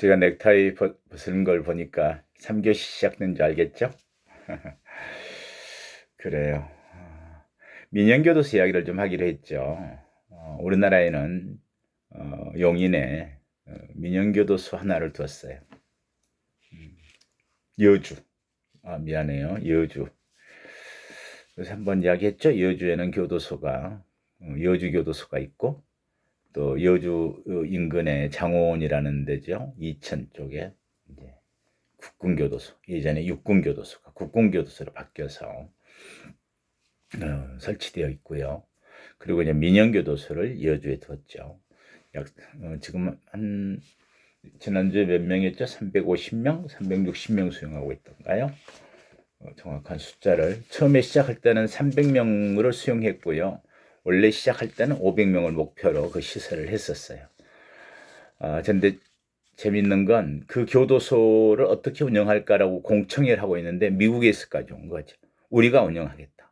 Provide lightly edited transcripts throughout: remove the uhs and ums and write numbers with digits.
제가 넥타이 벗은 걸 보니까 3교시 시작된 줄 알겠죠? 그래요. 민영교도소 이야기를 좀 하기로 했죠. 우리나라에는 용인에 민영교도소 하나를 두었어요. 여주. 미안해요. 여주. 그래서 한번 이야기했죠. 여주에는 교도소가 여주교도소가 있고, 또 여주 인근에 장호원이라는 데죠. 이천 쪽에 이제 국군교도소, 예전에 육군교도소가 국군교도소로 바뀌어서 설치되어 있고요. 그리고 이제 민영교도소를 여주에 두었죠. 지금 한 지난주에 몇 명이었죠? 350명, 360명 수용하고 있던가요? 정확한 숫자를 처음에 시작할 때는 300명으로 수용했고요. 원래 시작할 때는 500명을 목표로 그 시설을 했었어요. 그런데 재밌는 건 그 교도소를 어떻게 운영할까라고 공청회를 하고 있는데 미국에서까지 온 거죠. 우리가 운영하겠다.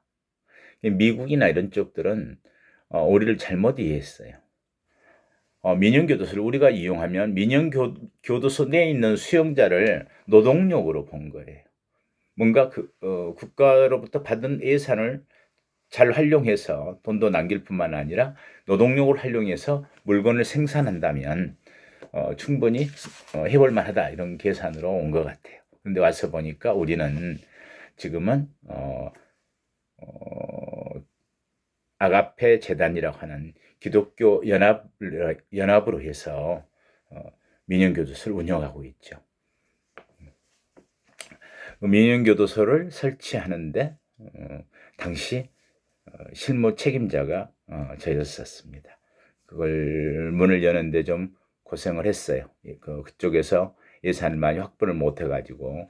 미국이나 이런 쪽들은 우리를 잘못 이해했어요. 민영교도소를 우리가 이용하면 민영교도소 내에 있는 수용자를 노동력으로 본 거예요. 뭔가 국가로부터 받은 예산을 잘 활용해서 돈도 남길 뿐만 아니라 노동력을 활용해서 물건을 생산한다면 충분히 해볼 만하다, 이런 계산으로 온 것 같아요. 그런데 와서 보니까 우리는 지금은 아가페 재단이라고 하는 기독교 연합으로 해서 민영교도소를 운영하고 있죠. 민영교도소를 설치하는데 당시 실무 책임자가 저였었습니다. 그걸 문을 여는데 좀 고생을 했어요. 그쪽에서 예산을 많이 확보를 못 해가지고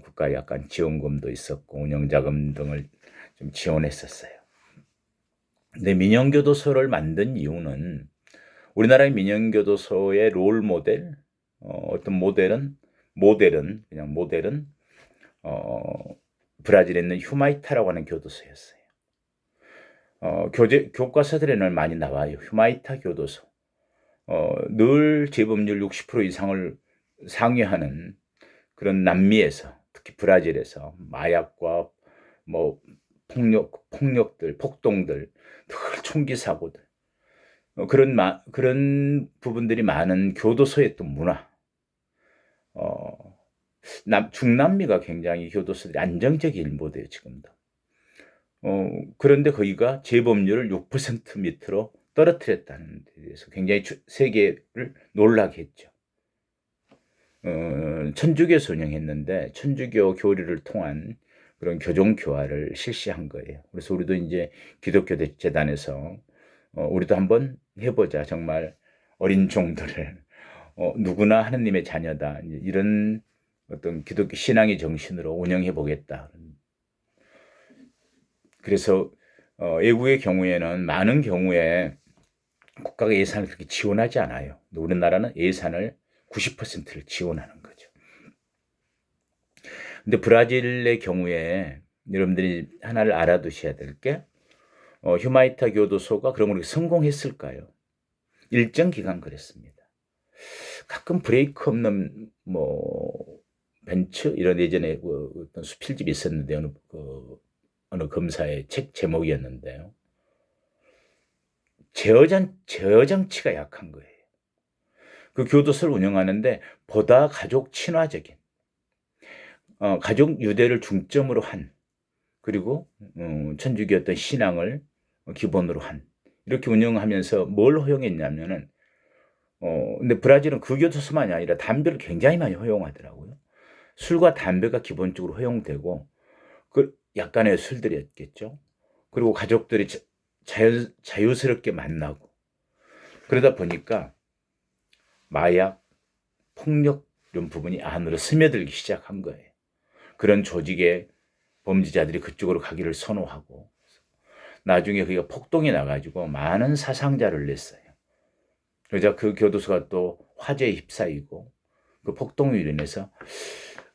국가 약간 지원금도 있었고 운영자금 등을 좀 지원했었어요. 근데 민영교도소를 만든 이유는 우리나라의 민영교도소의 롤 모델, 어떤 모델은 브라질에 있는 휴마이타라고 하는 교도소였어요. 교과서들에는 많이 나와요. 휴마이타 교도소. 늘 재범률 60% 이상을 상회하는 그런 남미에서, 특히 브라질에서 마약과 뭐 폭력들, 폭동들, 늘 총기 사고들, 그런 부분들이 많은 교도소의 또 문화. 중남미가 굉장히 교도소들이 안정적이지 못해요, 지금도. 그런데 거기가 재범률을 6% 밑으로 떨어뜨렸다는 데 대해서 굉장히 세계를 놀라게 했죠. 천주교에서 운영했는데 천주교 교리를 통한 그런 교종 교화를 실시한 거예요. 그래서 우리도 이제 기독교 재단에서 우리도 한번 해보자. 정말 어린 종들을 누구나 하느님의 자녀다, 이런 어떤 기독교 신앙의 정신으로 운영해 보겠다. 그래서 외국의 경우에는 많은 경우에 국가가 예산을 그렇게 지원하지 않아요. 우리나라는 예산을 90%를 지원하는 거죠. 근데 브라질의 경우에 여러분들이 하나를 알아두셔야 될 게, 휴마이타 교도소가 그럼 그렇게 성공했을까요? 일정 기간 그랬습니다. 가끔 브레이크 없는 벤츠 이런 예전에 어떤 수필집이 있었는데 어느 검사의 책 제목이었는데요. 제어 장치가 약한 거예요. 그 교도소를 운영하는데 보다 가족 친화적인, 가족 유대를 중점으로 한, 그리고 천주교 어떤 신앙을 기본으로 한, 이렇게 운영하면서 뭘 허용했냐면은 근데 브라질은 그 교도소만이 아니라 담배를 굉장히 많이 허용하더라고요. 술과 담배가 기본적으로 허용되고, 약간의 술들이었겠죠. 그리고 가족들이 자유스럽게 만나고, 그러다 보니까 마약, 폭력 이런 부분이 안으로 스며들기 시작한 거예요. 그런 조직의 범죄자들이 그쪽으로 가기를 선호하고, 나중에 그게 폭동이 나가지고 많은 사상자를 냈어요. 그러자 그 교도소가 또 화재에 휩싸이고, 그 폭동으로 인해서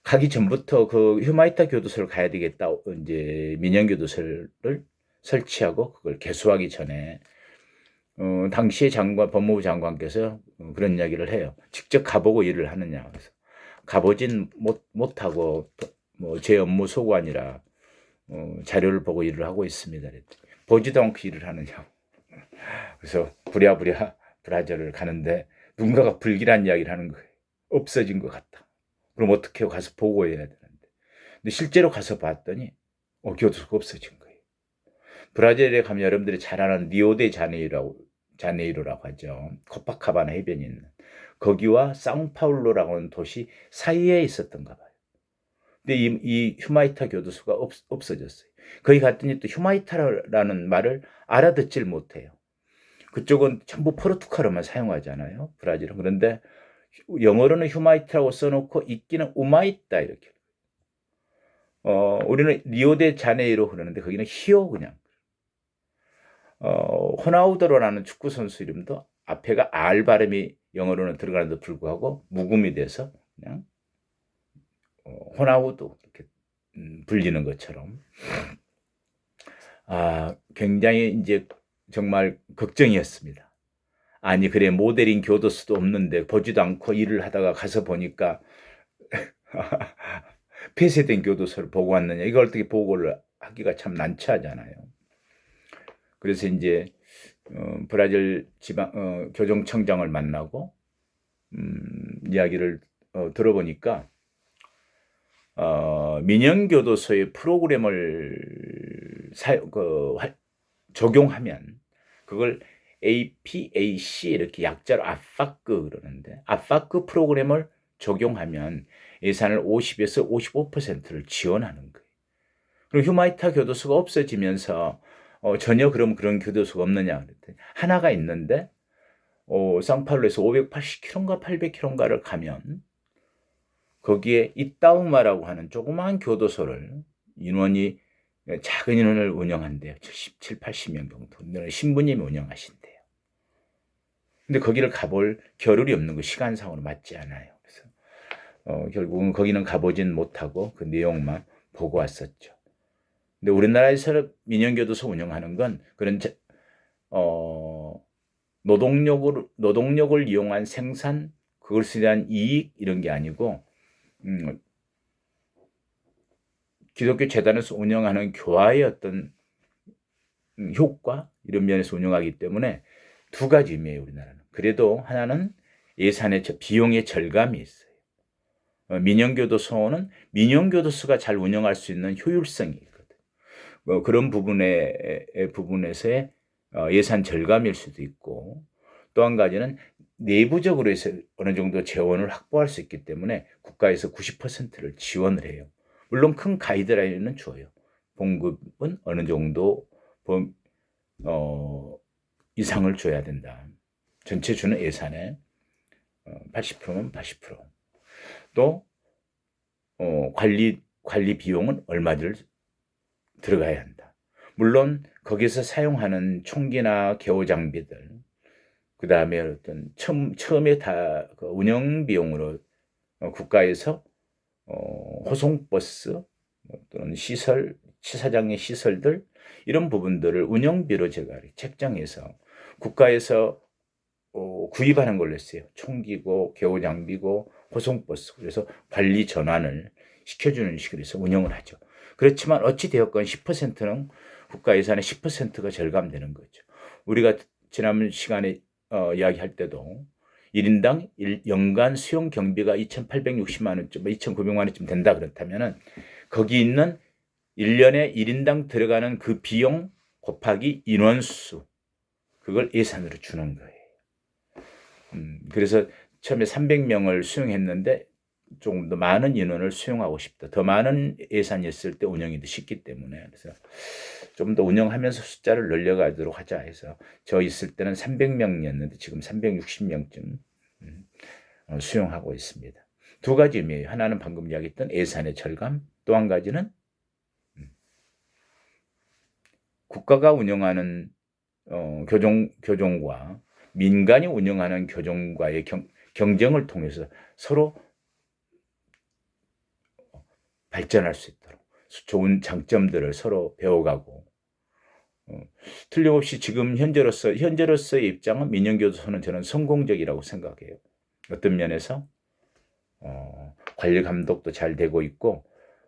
가기 전부터 그 휴마이타 교도소를 가야 되겠다, 이제 민영교도소를 설치하고 그걸 개소하기 전에 당시의 법무부 장관께서 그런 이야기를 해요. 직접 가보고 일을 하느냐. 그래서 가보진 못하고 제 업무 소관이라 자료를 보고 일을 하고 있습니다. 보지도 않고 일을 하느냐. 그래서 부랴부랴 브라질을 가는데 누군가가 불길한 이야기를 하는 거예요. 없어진 것 같다. 그럼 어떻게 해요? 가서 보고해야 되는데. 근데 실제로 가서 봤더니 교도소가 없어진 거예요. 브라질에 가면 여러분들이 잘 아는 자네이로라고 하죠. 코파카바나 해변이 있는. 거기와 사우파울로라고 하는 도시 사이에 있었던가 봐요. 근데 이 휴마이타 교도소가 없어졌어요. 거기 갔더니 또 휴마이타라는 말을 알아듣질 못해요. 그쪽은 전부 포르투갈어만 사용하잖아요. 브라질은. 그런데 영어로는 휴마이타라고 써놓고 있기는 우마이타 이렇게. 우리는 리오데자네이로 그러는데 거기는 히오 그냥. 호나우도로라는 축구 선수 이름도 앞에가 R 발음이 영어로는 들어가는데 불구하고 묵음이 돼서 그냥 호나우도 이렇게 불리는 것처럼. 굉장히 이제 정말 걱정이었습니다. 아니 그래 모델인 교도소도 없는데 보지도 않고 일을 하다가 가서 보니까 폐쇄된 교도소를 보고 왔느냐. 이걸 어떻게 보고를 하기가 참 난처하잖아요. 그래서 이제 브라질 지방 교정청장을 만나고 이야기를 들어보니까 민영교도소의 프로그램을 적용하면 그걸 APAC 이렇게 약자로 아파크 그러는데 아파크 프로그램을 적용하면 예산을 50에서 55%를 지원하는 거예요. 그리고 휴마이타 교도소가 없어지면서 전혀 그런 교도소가 없느냐 그랬더니 하나가 있는데 상파울루에서 580km인가 800km인가를 가면 거기에 이따우마라고 하는 조그마한 교도소를 작은 인원을 운영한대요. 77, 80명 정도. 신부님이 운영하신대요. 근데 거기를 가볼 겨를이 없는 거 시간상으로 맞지 않아요. 그래서 결국은 거기는 가보진 못하고 그 내용만 보고 왔었죠. 근데 우리나라에서 민영교도소 운영하는 건 그런 노동력을 이용한 생산, 그것에 대한 이익 이런 게 아니고 기독교 재단에서 운영하는 교화의 어떤 효과 이런 면에서 운영하기 때문에 두 가지 의미예요. 우리나라는. 그래도 하나는 예산의 비용의 절감이 있어요. 민영교도소는 민영교도소가 잘 운영할 수 있는 효율성이 있거든. 그런 부분에서의 예산 절감일 수도 있고 또 한 가지는 내부적으로 해서 어느 정도 재원을 확보할 수 있기 때문에 국가에서 90%를 지원을 해요. 물론 큰 가이드라인은 줘요. 봉급은 어느 정도 이상을 줘야 된다. 전체 주는 예산의 80%는 80%. 또 관리 비용은 얼마를 들어가야 한다. 물론 거기서 사용하는 총기나 개호 장비들, 그 다음에 어떤 처음에 다 운영 비용으로 국가에서 호송버스 또는 시설, 치사장의 시설들 이런 부분들을 운영비로 제가 책정해서 국가에서 구입하는 걸로 했어요. 총기고 개호 장비고 호송버스. 그래서 관리 전환을 시켜주는 식으로 해서 운영을 하죠. 그렇지만 어찌 되었건 10%는 국가 예산의 10%가 절감되는 거죠. 우리가 지난 시간에 이야기할 때도 1인당 연간 수용 경비가 2,860만 원쯤, 2,900만 원쯤 된다 그렇다면은 거기 있는 1년에 1인당 들어가는 그 비용 곱하기 인원수 그걸 예산으로 주는 거예요. 그래서 처음에 300명을 수용했는데 조금 더 많은 인원을 수용하고 싶다. 더 많은 예산이었을 때 운영이 더 쉽기 때문에 그래서 좀 더 운영하면서 숫자를 늘려가도록 하자 해서 저 있을 때는 300명이었는데 지금 360명쯤 수용하고 있습니다. 두 가지 의미예요. 하나는 방금 이야기했던 예산의 절감, 또 한 가지는 국가가 운영하는 교정과 민간이 운영하는 교정과의 경쟁을 통해서 서로 발전할 수 있도록 좋은 장점들을 서로 배워가고 틀림없이 지금 현재로서의 입장은 민영교도소는 저는 성공적이라고 생각해요. 어떤 면에서 관리 감독도 잘 되고 있고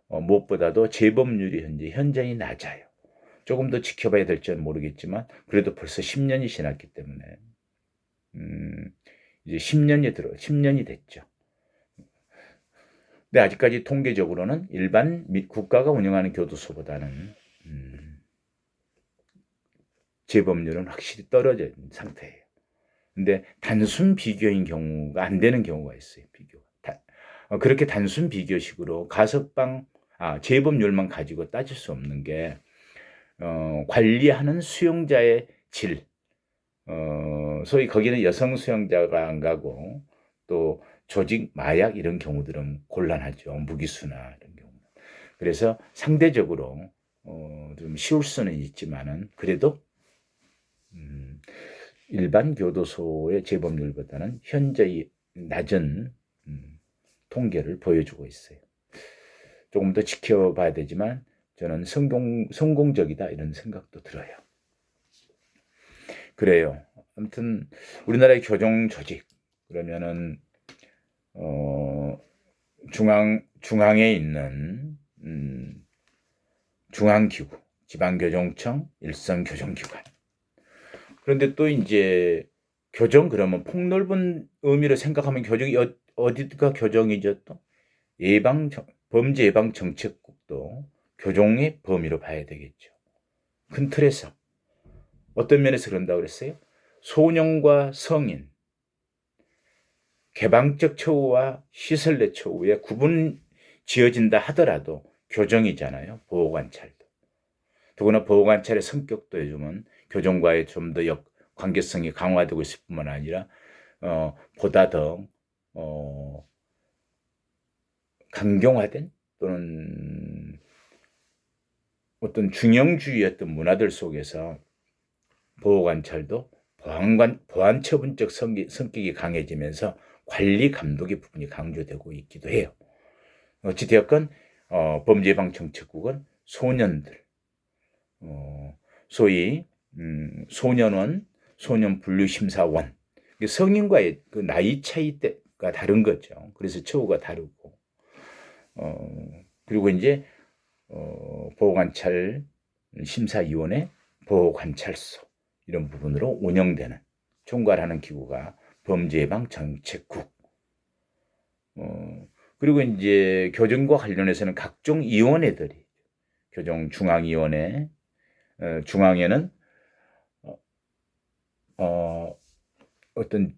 무엇보다도 재범률이 현저히 낮아요. 조금 더 지켜봐야 될지는 모르겠지만 그래도 벌써 10년이 지났기 때문에 이제 10년이 됐죠. 근데 아직까지 통계적으로는 일반 국가가 운영하는 교도소보다는 재범률은 확실히 떨어진 상태예요. 근데 단순 비교인 경우가 안 되는 경우가 있어요. 그렇게 단순 비교식으로 재범률만 가지고 따질 수 없는 게 관리하는 수용자의 질, 소위 거기는 여성 수용자가 안 가고 또 조직 마약 이런 경우들은 곤란하죠. 무기수나 이런 경우. 그래서 상대적으로 좀 쉬울 수는 있지만은 그래도 일반 교도소의 재범률보다는 현저히 낮은 통계를 보여주고 있어요. 조금 더 지켜봐야 되지만 저는 성공적이다 이런 생각도 들어요. 그래요. 아무튼 우리나라의 교정 조직 그러면은 중앙에 있는 중앙기구, 지방교정청, 일선교정기관. 그런데 또 이제 교정 그러면 폭넓은 의미로 생각하면 교정이 어디가 교정이죠? 또 범죄 예방 정책국도 교정의 범위로 봐야 되겠죠. 큰 틀에서 어떤 면에서 그런다고 그랬어요? 소년과 성인, 개방적 처우와 시설 내 처우에 구분 지어진다 하더라도 교정이잖아요. 보호관찰도. 더구나 보호관찰의 성격도 요즘은 교정과의 좀 더 관계성이 강화되고 있을 뿐만 아니라 보다 더 강경화된 또는 어떤 중형주의 어떤 문화들 속에서 보호관찰도 보안 처분적 성격이 강해지면서 관리 감독의 부분이 강조되고 있기도 해요. 어찌되었건 범죄예방정책국은 소년들, 소위 소년원, 소년분류심사원, 성인과의 그 나이 차이가 다른 거죠. 그래서 처우가 다르고 그리고 이제 보호관찰 심사위원회, 보호관찰소 이런 부분으로 운영되는 총괄하는 기구가 범죄예방정책국. 그리고 이제 교정과 관련해서는 각종 위원회들이 교정중앙위원회, 중앙에는 어떤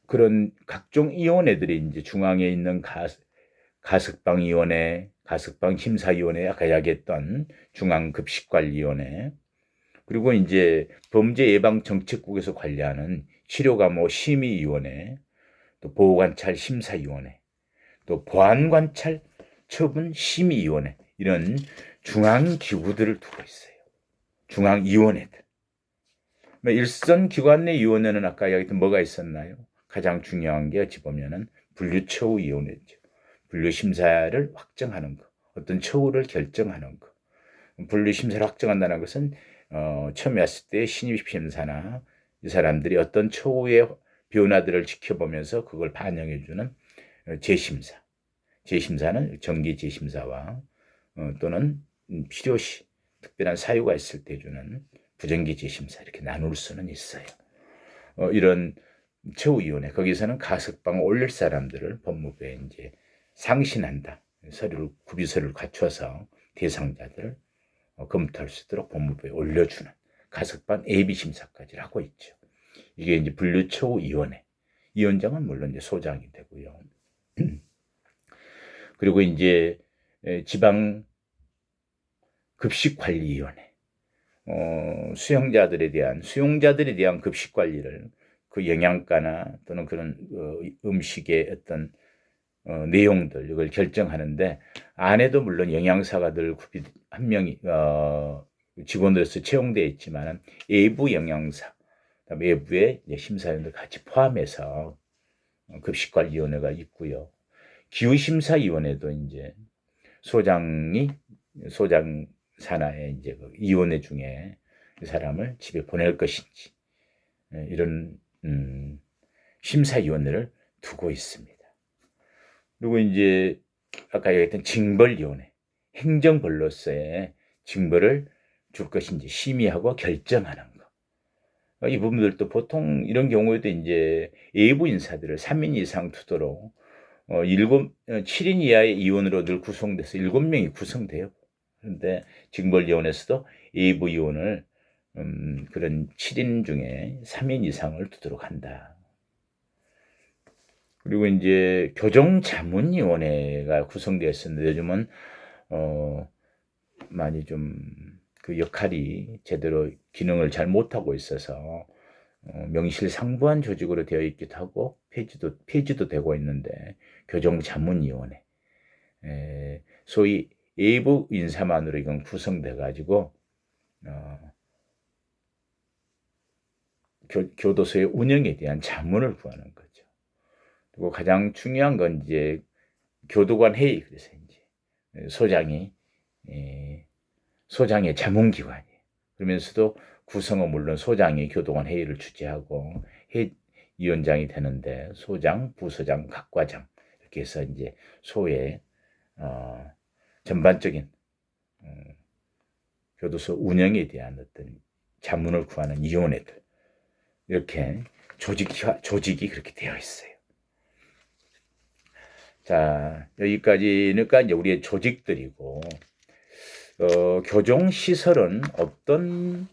그런 각종 위원회들이 이제 중앙에 있는 가석방위원회, 가석방심사위원회, 아까 이야기했던 중앙급식관리위원회, 그리고 이제 범죄예방정책국에서 관리하는 치료감호 심의위원회, 또 보호관찰심사위원회, 또 보안관찰 처분심의위원회 이런 중앙기구들을 두고 있어요. 중앙위원회들. 일선 기관 내 위원회는 아까 이야기했던 뭐가 있었나요? 가장 중요한 게 어찌 보면은 분류처우위원회죠. 분류심사를 확정하는 거, 어떤 처우를 결정하는 거. 분류심사를 확정한다는 것은 처음에 왔을 때 신입심사나 이 사람들이 어떤 처우의 변화들을 지켜보면서 그걸 반영해주는 재심사. 재심사는 정기 재심사와 또는 필요시 특별한 사유가 있을 때 주는 부정기 재심사 이렇게 나눌 수는 있어요. 이런 처우위원회 거기서는 가석방 올릴 사람들을 법무부에 이제 상신한다. 구비서를 갖춰서 대상자들을 검토할 수 있도록 법무부에 올려주는 가석방 예비 심사까지 하고 있죠. 이게 이제 분류처우위원회. 위원장은 물론 이제 소장이 되고요. 그리고 이제 지방 급식관리위원회. 수용자들에 대한 급식 관리를 그 영양가나 또는 그런 음식의 어떤 내용들 이걸 결정하는데 안에도 물론 영양사가 늘 한 명이 직원으로서 채용되어 있지만은 외부 영양사, 외부의 심사위원들 같이 포함해서 급식관리위원회가 있고요. 기후심사위원회도 이제 소장 산하의 이제 그 위원회 중에 이 사람을 집에 보낼 것인지 이런 심사위원회를 두고 있습니다. 그리고 이제 아까 얘기했던 징벌위원회, 행정벌로서의 징벌을 줄 것인지 심의하고 결정하는 거. 이 부분들도 보통 이런 경우에도 이제 예부 인사들을 3인 이상 두도록 7인 이하의 의원으로 늘 구성돼서 7명이 구성돼요. 그런데 징벌위원회에서도 예부 의원을 그런 7인 중에 3인 이상을 두도록 한다. 그리고 이제 교정자문위원회가 구성되어 있었는데 요즘은 많이 좀 그 역할이 제대로 기능을 잘 못하고 있어서 명실상부한 조직으로 되어 있기도 하고 폐지도 되고 있는데 교정자문위원회, 소위 예부 인사만으로 이건 구성돼 가지고 교도소의 운영에 대한 자문을 구하는 거죠. 그리고 가장 중요한 건 이제 교도관 회의, 그래서 이제 소장의 자문기관이에요. 그러면서도 구성은 물론 소장이 교도관 회의를 주재하고 위원장이 되는데 소장, 부소장, 각과장 이렇게 해서 이제 소의 전반적인 교도소 운영에 대한 어떤 자문을 구하는 위원회들, 이렇게 조직이 그렇게 되어 있어요. 자, 여기까지니까 이제 우리의 조직들이고, 교정시설은 어떤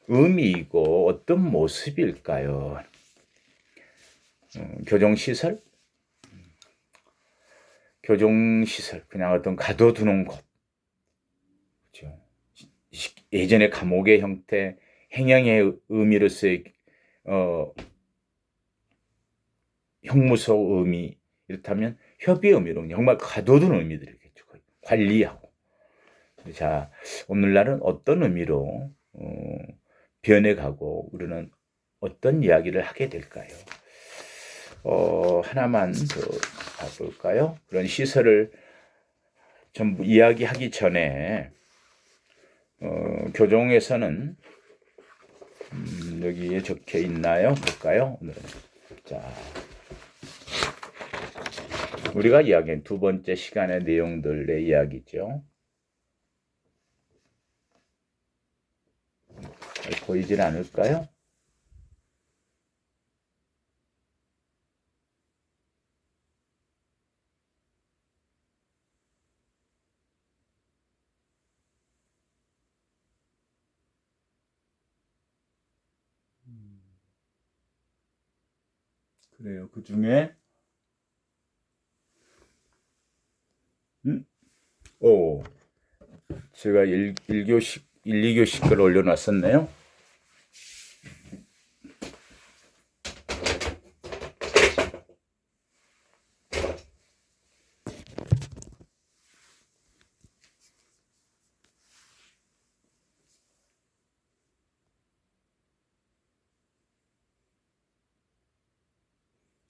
의미이고 어떤 모습일까요? 교정시설, 그냥 어떤 가둬두는 곳, 그렇죠? 예전의 감옥의 형태, 행형의 의미로서의 형무소 의미, 이렇다면 협의의 의미로 정말 가둬두는 의미들이겠죠. 관리하고. 자, 오늘날은 어떤 의미로 변해가고 우리는 어떤 이야기를 하게 될까요? 하나만 더 봐볼까요? 그런 시설을 전부 이야기하기 전에 교정에서는 여기에 적혀 있나요? 볼까요? 오늘은 자, 우리가 이야기한 두 번째 시간의 내용들의 이야기죠. 보이질 않을까요? 그래요. 그 중에 제가 1교시, 1, 2교시 걸 올려놨었네요.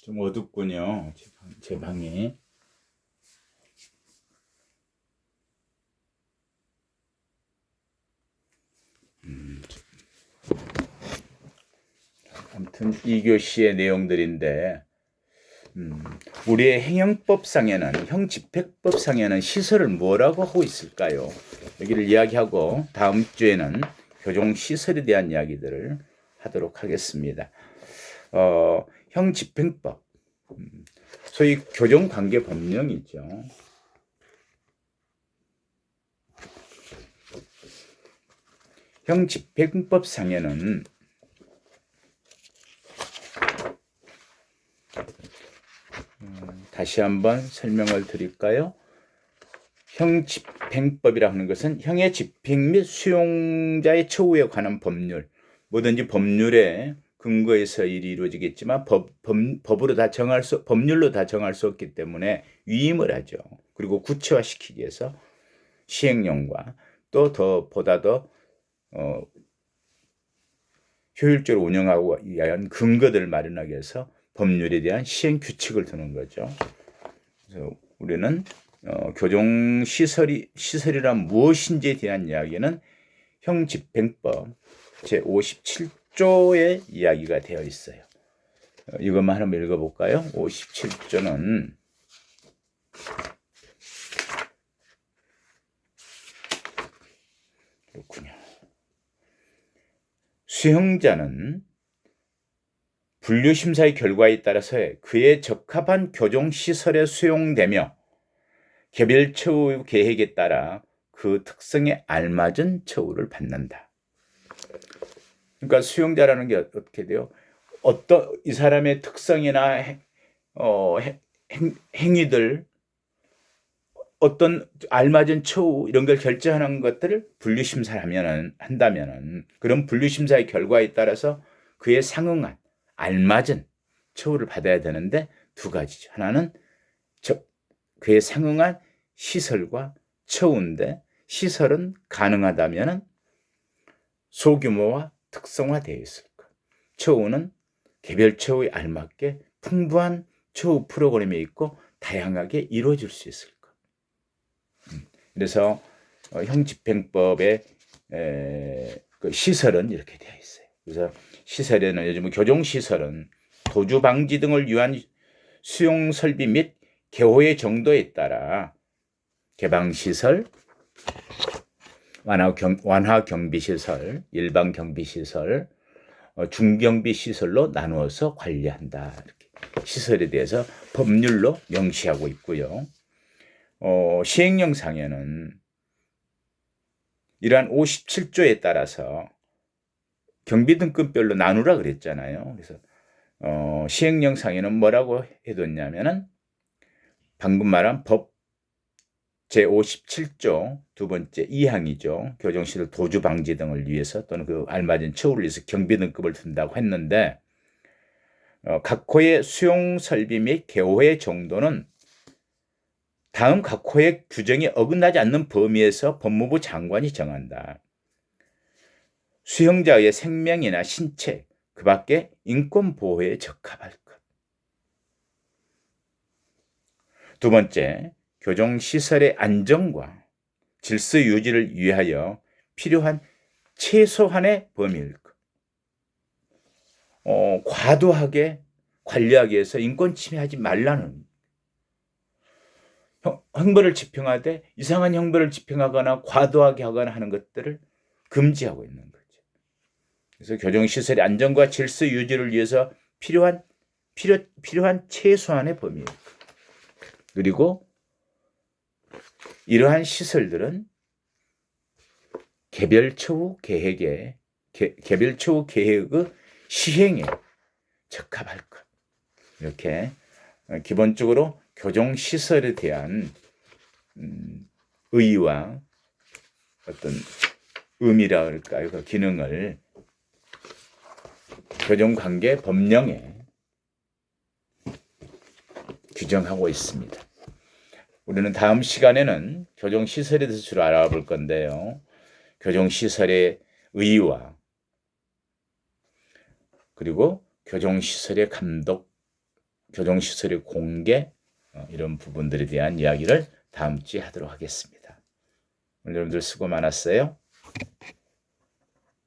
좀 어둡군요. 제 방이. 아무튼 2교시의 내용들인데 우리의 행정법상에는 형집행법상에는 시설을 뭐라고 하고 있을까요? 여기를 이야기하고 다음 주에는 교정시설에 대한 이야기들을 하도록 하겠습니다. 형집행법, 소위 교정관계법령이죠. 형집행법상에는 다시 한번 설명을 드릴까요? 형집행법이라 하는 것은 형의 집행 및 수용자의 처우에 관한 법률, 뭐든지 법률에 근거해서 일이 이루어지겠지만 법률로 다 정할 수 없기 때문에 위임을 하죠. 그리고 구체화시키기 위해서 시행령과 또 보다 더 효율적으로 운영하고 위한 근거들을 마련하기 위해서 법률에 대한 시행 규칙을 두는 거죠. 그래서 우리는 교정시설이란 무엇인지에 대한 이야기는 형집행법, 제57조의 이야기가 되어 있어요. 이것만 한번 읽어볼까요? 57조는 그렇군요. 수형자는 분류심사의 결과에 따라서 그에 적합한 교정시설에 수용되며 개별 처우 계획에 따라 그 특성에 알맞은 처우를 받는다. 그러니까 수용자라는 게 어떻게 돼요? 어떤 이 사람의 특성이나 행위들, 어떤 알맞은 처우 이런 걸 결정하는 것들을 분류심사를 한다면은 그런 분류심사의 결과에 따라서 그에 상응한 알맞은 처우를 받아야 되는데 두 가지죠. 하나는 그에 상응한 시설과 처우인데 시설은 가능하다면은 소규모와 특성화되어 있을 것. 처우는 개별 처우에 알맞게 풍부한 처우 프로그램이 있고 다양하게 이루어질 수 있을 것. 그래서 형집행법의 그 시설은 이렇게 되어 있어요. 그래서 시설에는 요즘 교정시설은 도주 방지 등을 위한 수용 설비 및 개호의 정도에 따라 개방시설, 완화 경비시설, 일반 경비시설, 중경비시설로 나누어서 관리한다. 이렇게 시설에 대해서 법률로 명시하고 있고요. 시행령상에는 이러한 57조에 따라서 경비등급별로 나누라 그랬잖아요. 그래서 시행령상에는 뭐라고 해뒀냐면은 방금 말한 법 제57조 두 번째 2항이죠. 교정시설 도주 방지 등을 위해서 또는 그 알맞은 처우를 위해서 경비등급을 둔다고 했는데 각 호의 수용 설비 및 개호의 정도는 다음 각 호의 규정이 어긋나지 않는 범위에서 법무부 장관이 정한다. 수용자의 생명이나 신체, 그 밖에 인권 보호에 적합할 것. 두 번째, 교정시설의 안정과 질서 유지를 위하여 필요한 최소한의 범위일 것. 과도하게 관리하기 위해서 인권 침해하지 말라는 형벌을 집행하되 이상한 형벌을 집행하거나 과도하게 하거나 하는 것들을 금지하고 있는 거죠. 그래서 교정시설의 안정과 질서 유지를 위해서 필요한 최소한의 범위일 것. 그리고 이러한 시설들은 개별 처우 계획의 시행에 적합할 것. 이렇게 기본적으로 교정시설에 대한 의의와 어떤 의미라 할까요? 그 기능을 교정관계 법령에 규정하고 있습니다. 우리는 다음 시간에는 교정시설에 대해서 주로 알아볼 건데요. 교정시설의 의의와 그리고 교정시설의 감독, 교정시설의 공개 이런 부분들에 대한 이야기를 다음 주에 하도록 하겠습니다. 오늘 여러분들 수고 많았어요.